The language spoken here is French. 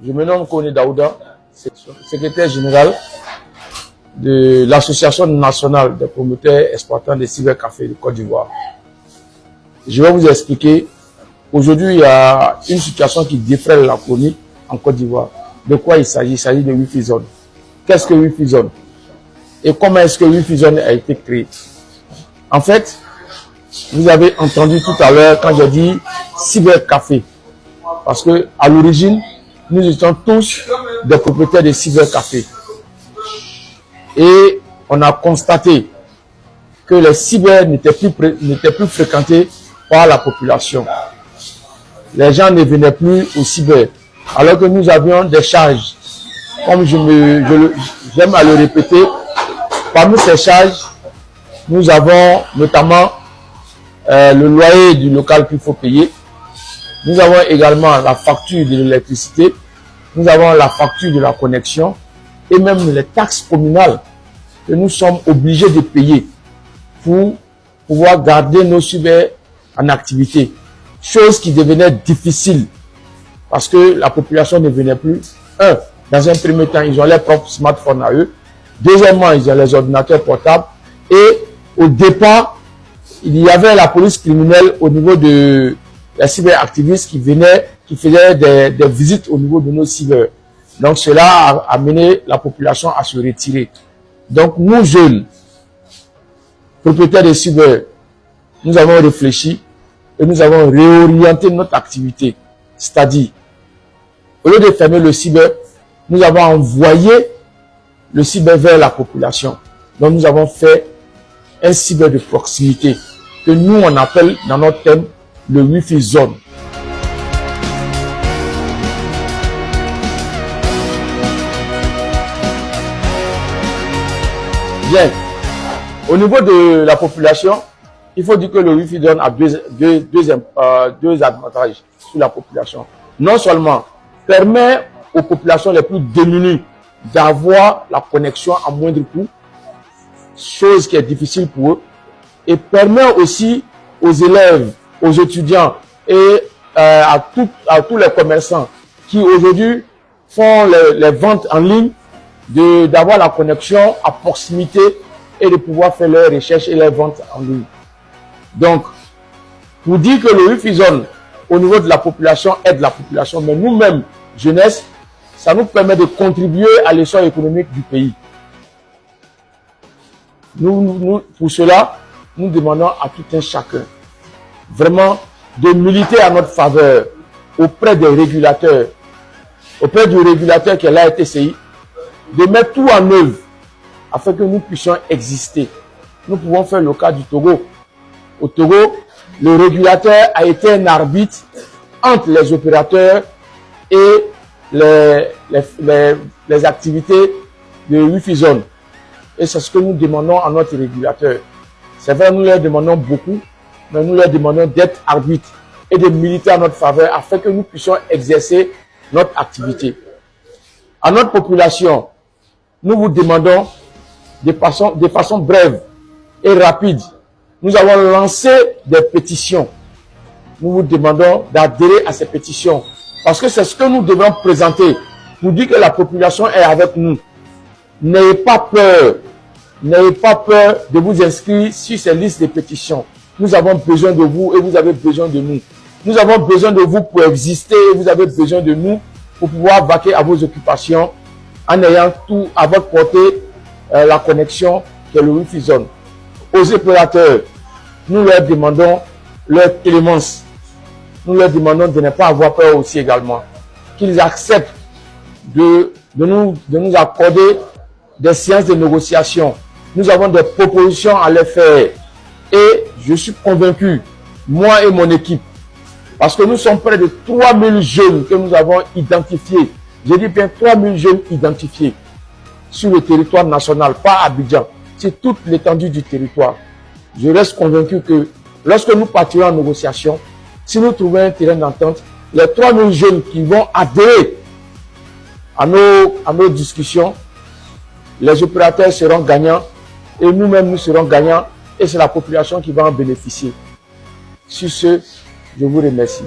Je me nomme Kone Daouda, secrétaire général de l'Association nationale des promoteurs exploitants des cybercafés de Côte d'Ivoire. Je vais vous expliquer. Aujourd'hui, il y a une situation qui défraie la chronique en Côte d'Ivoire. De quoi il s'agit? Il s'agit de Wi-Fi Zone. Qu'est-ce que Wi-Fi Zone? Et comment est-ce que Wi-Fi Zone a été créé? En fait, vous avez entendu tout à l'heure quand j'ai dit cybercafé. Parce que à l'origine, nous étions tous des propriétaires de cybercafés. Et on a constaté que les cyber n'étaient plus fréquentés par la population. Les gens ne venaient plus au cyber. Alors que nous avions des charges. Comme j'aime à le répéter, parmi ces charges, nous avons notamment le loyer du local qu'il faut payer. Nous avons également la facture de l'électricité. Nous avons la facture de la connexion et même les taxes communales que nous sommes obligés de payer pour pouvoir garder nos cyber en activité. Chose qui devenait difficile parce que la population ne venait plus. Dans un premier temps, ils ont leurs propres smartphones à eux. Deuxièmement, ils ont les ordinateurs portables. Et au départ, il y avait la police criminelle au niveau de les cyberactivistes qui faisaient des visites au niveau de nos cyber. Donc cela a amené la population à se retirer. Donc nous jeunes, propriétaires de cyber, nous avons réfléchi et nous avons réorienté notre activité. C'est-à-dire, au lieu de fermer le cyber, nous avons envoyé le cyber vers la population. Donc nous avons fait un cyber de proximité que nous on appelle dans notre thème le Wi-Fi Zone. Bien. Au niveau de la population, il faut dire que le Wi-Fi Zone a deux avantages sur la population. Non seulement permet aux populations les plus démunies d'avoir la connexion à moindre coût, chose qui est difficile pour eux, et permet aussi aux élèves, aux étudiants et à tous les commerçants qui aujourd'hui font les ventes en ligne d'avoir la connexion à proximité et de pouvoir faire leurs recherches et leurs ventes en ligne. Donc, pour dire que le Wi-Fi Zone au niveau de la population aide la population, mais nous-mêmes, jeunesse, ça nous permet de contribuer à l'essor économique du pays. Pour cela, nous demandons à tout un chacun vraiment de militer à notre faveur auprès des régulateurs, auprès du régulateur qui est la RTCI, de mettre tout en œuvre afin que nous puissions exister. Nous pouvons faire le cas du Togo. Au Togo, le régulateur a été un arbitre entre les opérateurs et les activités de Wi-Fi Zone. Et c'est ce que nous demandons à notre régulateur. C'est vrai, nous leur demandons beaucoup, mais nous leur demandons d'être arbitres et de militer à notre faveur afin que nous puissions exercer notre activité. À notre population, nous vous demandons de façon brève et rapide. Nous avons lancé des pétitions. Nous vous demandons d'adhérer à ces pétitions parce que c'est ce que nous devons présenter pour dire que la population est avec nous. N'ayez pas peur. N'ayez pas peur de vous inscrire sur ces listes de pétitions. Nous avons besoin de vous et vous avez besoin de nous. Nous avons besoin de vous pour exister et vous avez besoin de nous pour pouvoir vaquer à vos occupations en ayant tout à votre portée, la connexion qui est le Wi-Fi Zone. Aux opérateurs, nous leur demandons leur clémence. Nous leur demandons de ne pas avoir peur aussi également. Qu'ils acceptent de nous accorder des séances de négociation. Nous avons des propositions à leur faire. Et je suis convaincu, moi et mon équipe, parce que nous sommes près de 3000 jeunes que nous avons identifiés. Je dis bien 3000 jeunes identifiés sur le territoire national, pas à Abidjan, c'est toute l'étendue du territoire. Je reste convaincu que lorsque nous partirons en négociation, si nous trouvons un terrain d'entente, les 3000 jeunes qui vont adhérer à nos discussions, les opérateurs seront gagnants et nous-mêmes nous serons gagnants et c'est la population qui va en bénéficier. Sur ce, je vous remercie.